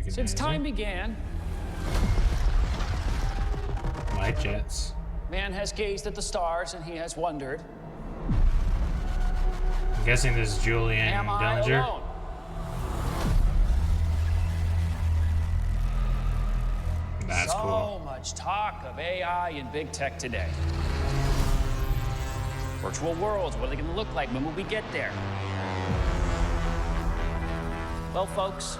Since time began, light jets. Man has gazed at the stars and he has wondered. I'm guessing this is Julian Am I Dillinger. alone? That's cool. So much talk of AI and big tech today. Virtual worlds, what are they going to look like? When will we get there? Well, folks,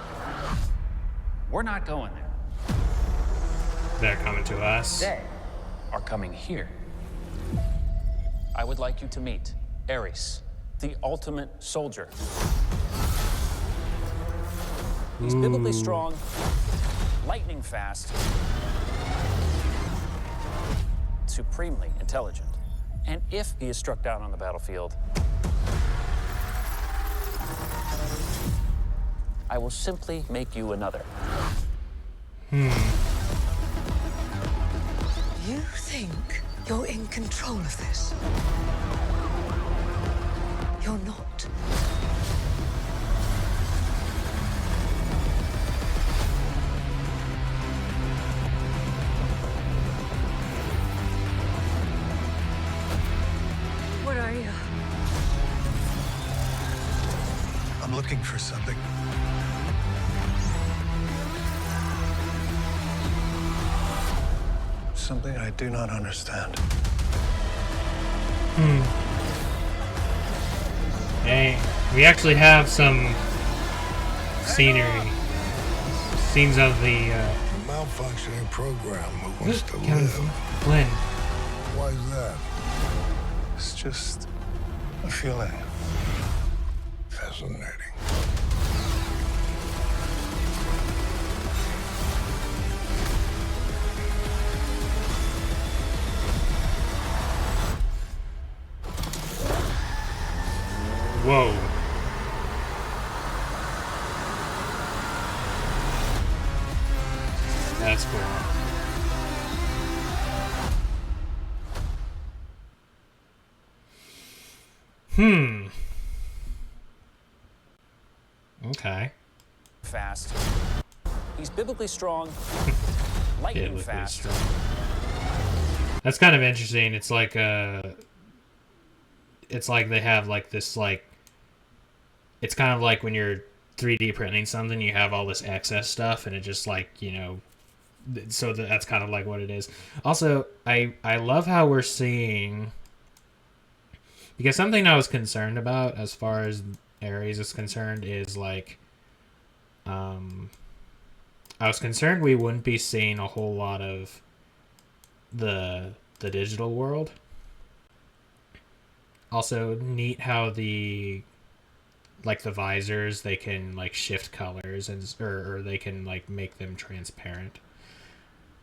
we're not going there. They're coming to us. They are coming here. I would like you to meet Ares, the ultimate soldier. He's biblically strong, lightning fast, supremely intelligent. And if he is struck down on the battlefield, I will simply make you another. You think you're in control of this? You're not. What are you? I'm looking for something. Something I do not understand. Hey, we actually have some scenery. Scenes of the A malfunctioning program who wants to Kevin live. Flynn. Why is that? It's just a feeling. Fascinating. Whoa. That's cool. Okay. Fast. He's biblically strong, lightning Biblically fast. strong. That's kind of interesting. It's like they have like this like. It's kind of like when you're 3D printing something, you have all this excess stuff, and it just like so that's kind of like what it is. Also, I love how we're seeing, because something I was concerned about as far as Ares is concerned is like, I was concerned we wouldn't be seeing a whole lot of the digital world. Also, neat how the visors, they can like shift colors and or they can like make them transparent.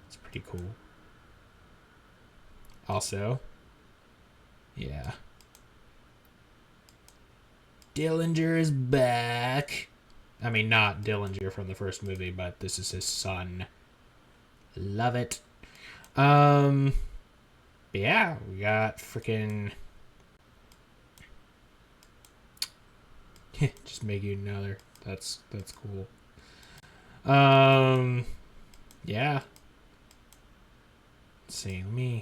It's pretty cool. Also, yeah, Dillinger is back. I mean, not Dillinger from the first movie, but this is his son. Love it. Yeah, we got freaking. Just make you another. That's cool. Yeah. Let's see. Let me.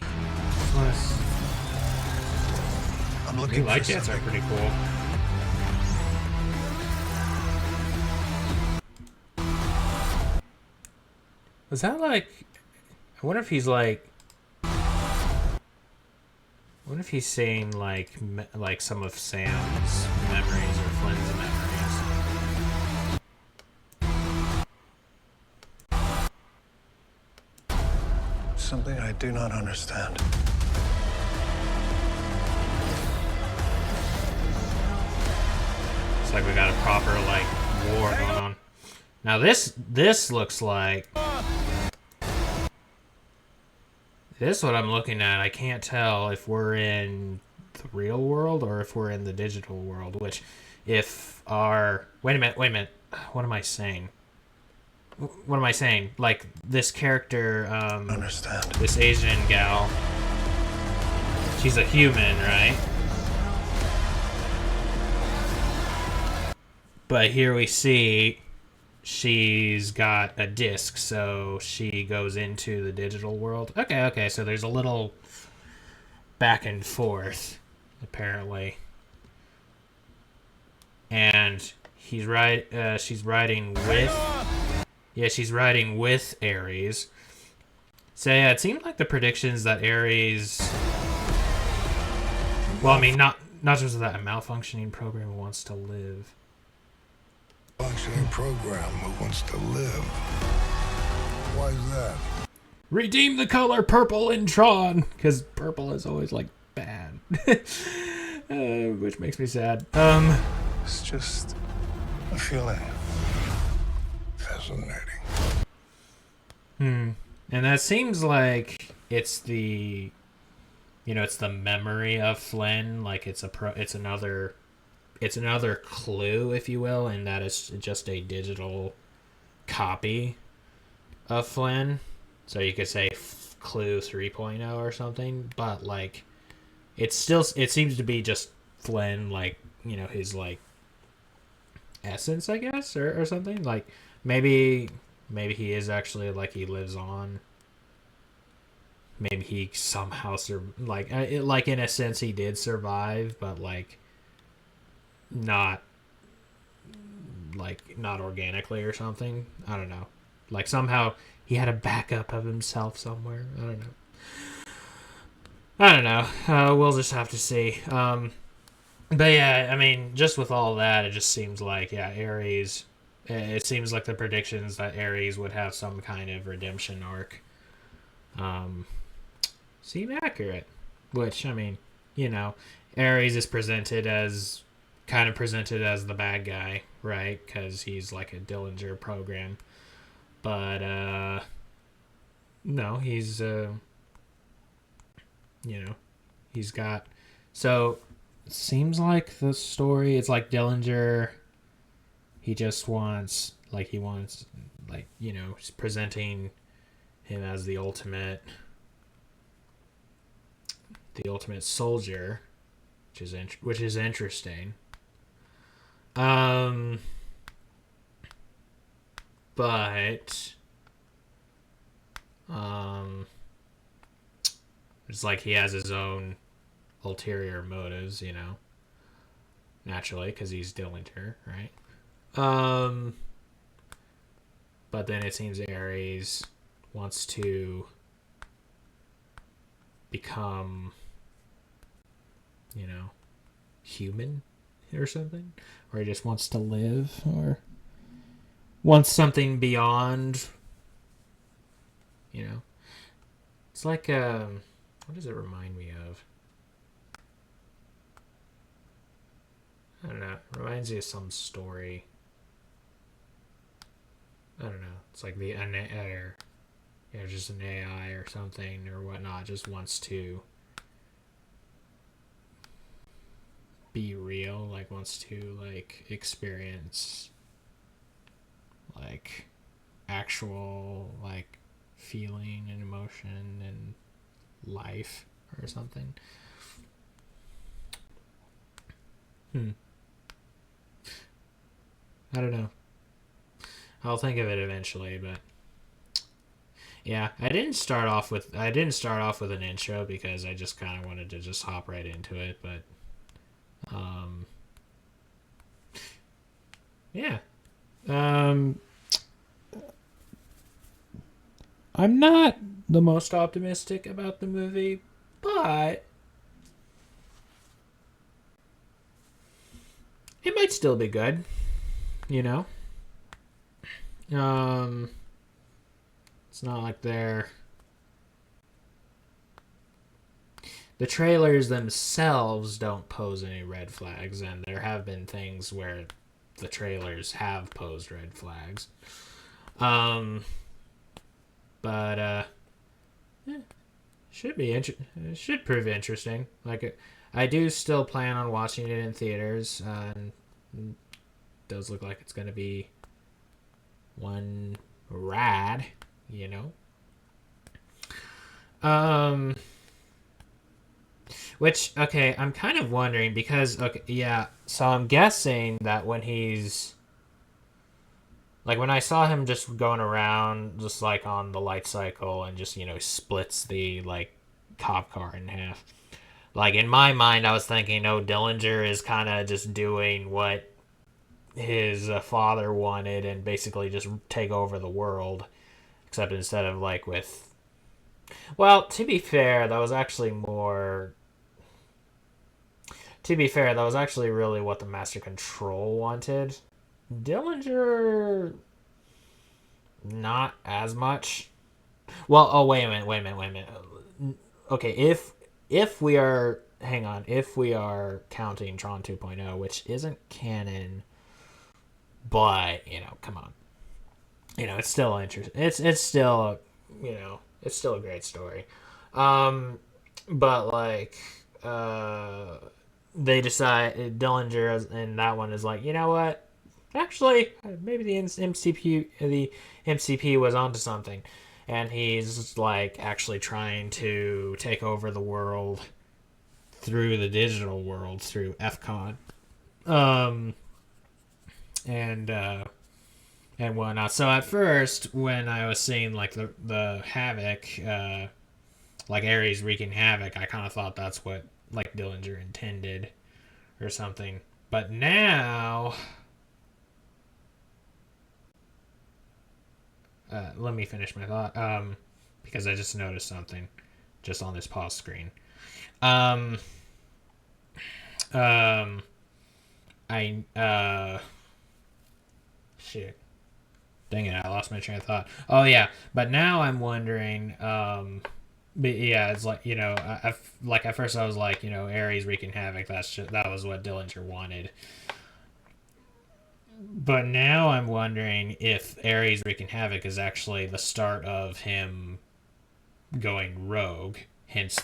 I'm looking Light for jets are something. pretty cool. Was that like? I wonder if he's like. What if he's saying like some of Sam's memories or Flynn's memories? Something I do not understand. It's like we got a proper like war going on. Now this looks like this. What I'm looking at, I can't tell if we're in the real world or if we're in the digital world. Which, if our wait a minute, what am I saying? What am I saying? Like this character, Understand. this Asian gal. She's a human, right? But here we see she's got a disc, so she goes into the digital world. Okay, so there's a little back and forth, apparently. And she's riding with Ares. So yeah, it seemed like the predictions that Ares, well, I mean, not just that, a malfunctioning program wants to live. Functioning program who wants to live. Why is that? Redeem the color purple in Tron, because purple is always like bad, which makes me sad. It's just a feeling. Fascinating. And that seems like it's the, it's the memory of Flynn. Like it's another clue, if you will, and that is just a digital copy of Flynn. So you could say Clue 3.0 or something, but like it seems to be just Flynn, like, his like essence, I guess, or something. Like maybe he is actually, like, he lives on. Maybe he somehow like in a sense he did survive, but like not organically or something. I don't know. Like somehow he had a backup of himself somewhere. I don't know. We'll just have to see. But yeah, I mean, just with all that, it just seems like, Ares. It seems like the predictions that Ares would have some kind of redemption arc seem accurate. Which, I mean, Ares is presented as the bad guy, right? Because he's like a Dillinger program. But, no, he's, he's got... So, it seems like the story, it's like Dillinger, he just wants, he's presenting him as the ultimate soldier, which is interesting. But it's like he has his own ulterior motives, naturally, because he's Dillinger, right? But then it seems Ares wants to become, human or something, or he just wants to live, or wants something beyond, It's like, what does it remind me of? I don't know. It reminds me of some story. I don't know. It's like just an AI or something or whatnot just wants to be real, like wants to like experience like actual like feeling and emotion and life or something. I don't know. I'll think of it eventually, but yeah, I didn't start off with an intro because I just kind of wanted to just hop right into it, but yeah. I'm not the most optimistic about the movie, but it might still be good, It's not like the trailers themselves don't pose any red flags, and there have been things where the trailers have posed red flags. But should prove interesting. Like, I do still plan on watching it in theaters, and it does look like it's going to be one rad, Which, okay, I'm kind of wondering because, okay, yeah, so I'm guessing that when he's Like when I saw him just going around, just like on the light cycle, and just splits the like cop car in half. Like in my mind, I was thinking, oh, Dillinger is kind of just doing what his father wanted, and basically just take over the world. Except instead of like with, well, to be fair, that was actually more. To be fair, that was actually really what the Master Control wanted. Dillinger, not as much. Well, oh wait a minute, wait a minute. Okay, if we are, hang on, if we are counting Tron 2.0, which isn't canon, but come on, it's still interesting. It's still, it's still a great story. But like, they decide Dillinger and that one is like, you know what? Actually, maybe the MCP was onto something, and he's like actually trying to take over the world through the digital world through FCON, and whatnot. So at first, when I was seeing like the havoc, like Ares wreaking havoc, I kind of thought that's what like Dillinger intended or something. But now, let me finish my thought. Because I just noticed something just on this pause screen. Um, I shit. Dang it! I lost my train of thought. Oh yeah, but now I'm wondering. But yeah, it's like like at first I was like Ares wreaking havoc. That was what Dillinger wanted. But now I'm wondering if Ares wreaking havoc is actually the start of him going rogue. Hence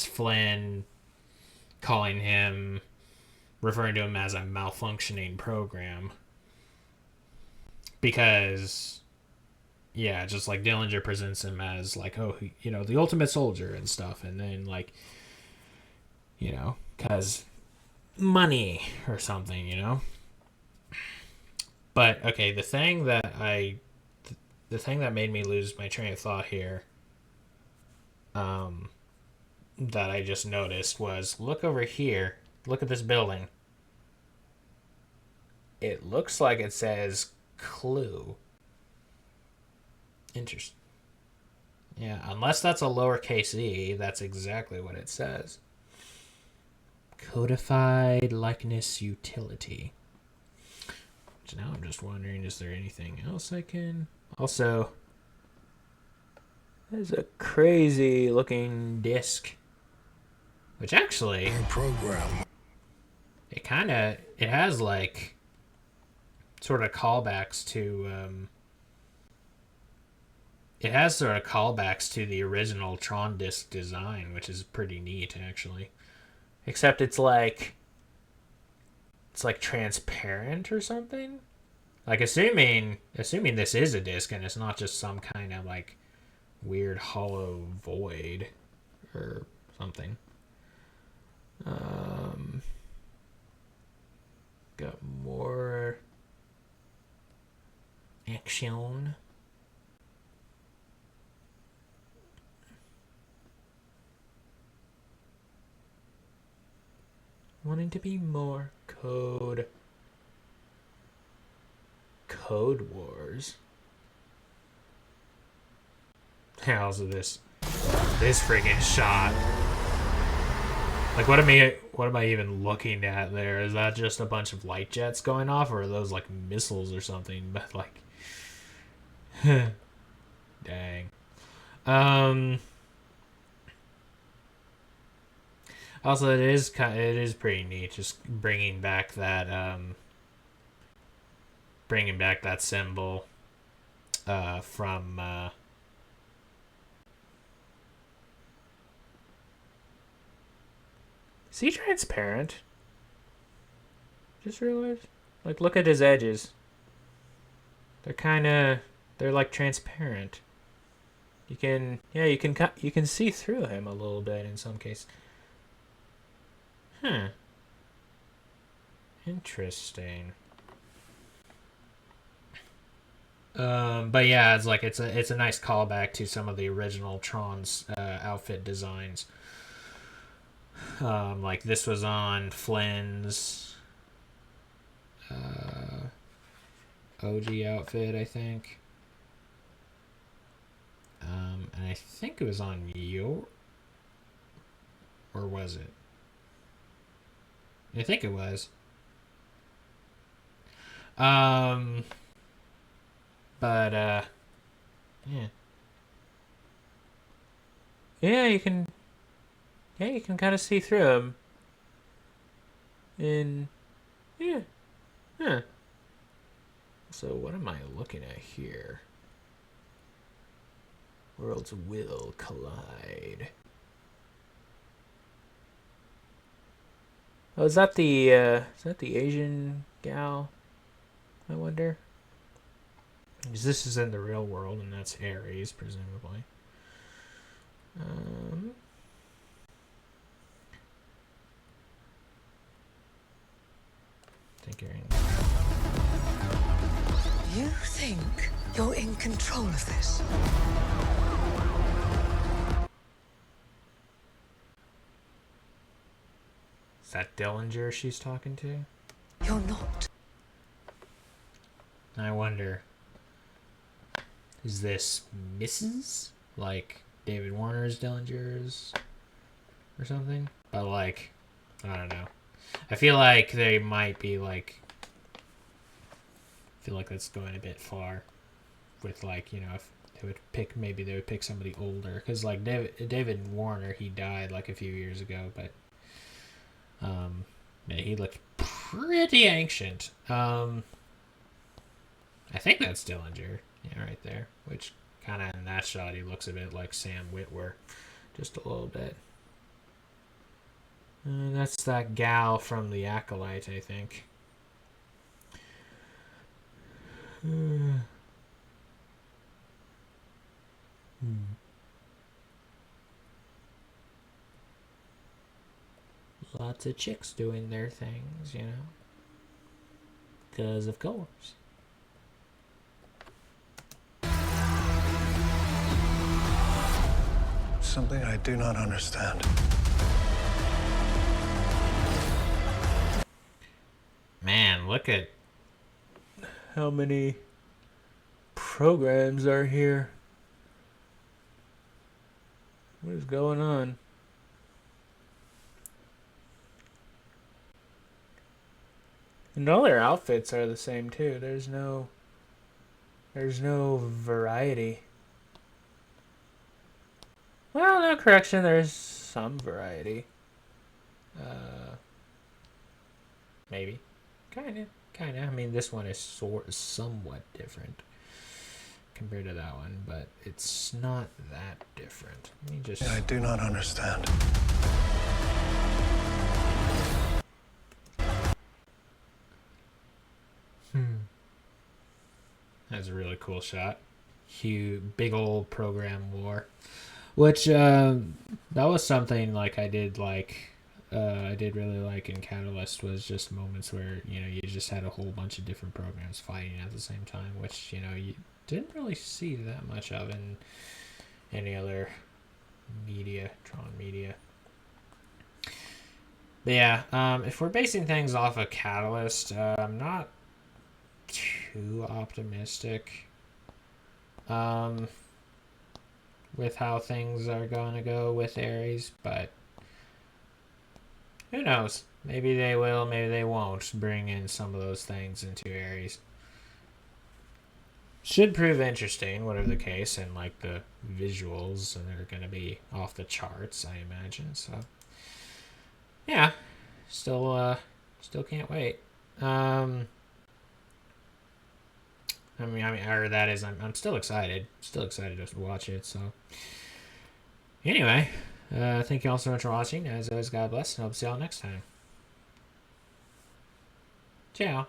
Flynn calling him, referring to him as a malfunctioning program. Because, yeah, just like Dillinger presents him as like, oh, the ultimate soldier and stuff, and then like, because money or something. But okay, the thing that made me lose my train of thought here, that I just noticed was, look over here. Look at this building. It looks like it says Clue. Interesting. Yeah, unless that's a lowercase e, that's exactly what it says. Codified likeness utility. So now I'm just wondering, is there anything else I can... Also, there's a crazy looking disc. Which actually... Program. It has like sort of callbacks to it has sort of callbacks to the original Tron disc design, which is pretty neat actually. Except it's like transparent or something. Like assuming this is a disc and it's not just some kind of like weird hollow void or something. Got more action. Wanting to be more Code Wars. How's this friggin' shot? Like, what am I even looking at there? Is that just a bunch of light jets going off, or are those like missiles or something? But like, dang. Also, it is pretty neat, just bringing back that symbol from. Is he transparent? Just realized. Like, look at his edges. They're like transparent. You can see through him a little bit in some cases. Interesting. But yeah, it's a nice callback to some of the original Tron's outfit designs. Like this was on Flynn's OG outfit, I think. And I think it was on your, or was it? I think it was. But yeah. Yeah, you can kind of see through them. And yeah. Huh. So what am I looking at here? Worlds will collide. Oh, is that the Asian gal? I wonder. Because this is in the real world, and that's Ares, presumably. You think you're in control of this? Is that Dillinger she's talking to? You're not. I wonder, is this Mrs. like David Warner's Dillinger's or something? But like, I don't know. I feel like they might be like, I feel like that's going a bit far with like, you know, if they would pick, maybe they would pick somebody older, because like David Warner, he died like a few years ago, but man, he looked pretty ancient. I think that's Dillinger, yeah, right there, which kind of in that shot he looks a bit like Sam Witwer, just a little bit. That's that gal from The Acolyte, I think. Lots of chicks doing their things, you know. Because of course. Something I do not understand. Man, look at how many programs are here. What is going on? And all their outfits are the same too. There's no variety. Well, no, correction, there's some variety. Maybe. Kinda. I mean, this one is somewhat different compared to that one, but it's not that different. Let me just... I do not understand. That's a really cool shot. Huge, big old program war. Which, that was something like I did really like in Catalyst, was just moments where, you know, you just had a whole bunch of different programs fighting at the same time, which, you know, you didn't really see that much of in any other media, Tron media. But yeah, if we're basing things off of Catalyst, I'm not too optimistic with how things are going to go with Ares, but who knows? Maybe they will, maybe they won't bring in some of those things into Ares. Should prove interesting, whatever the case, and like the visuals are going to be off the charts, I imagine. So yeah, still can't wait. I'm still excited. Still excited to watch it. So anyway, thank you all so much for watching. As always, God bless, and I hope to see y'all next time. Ciao.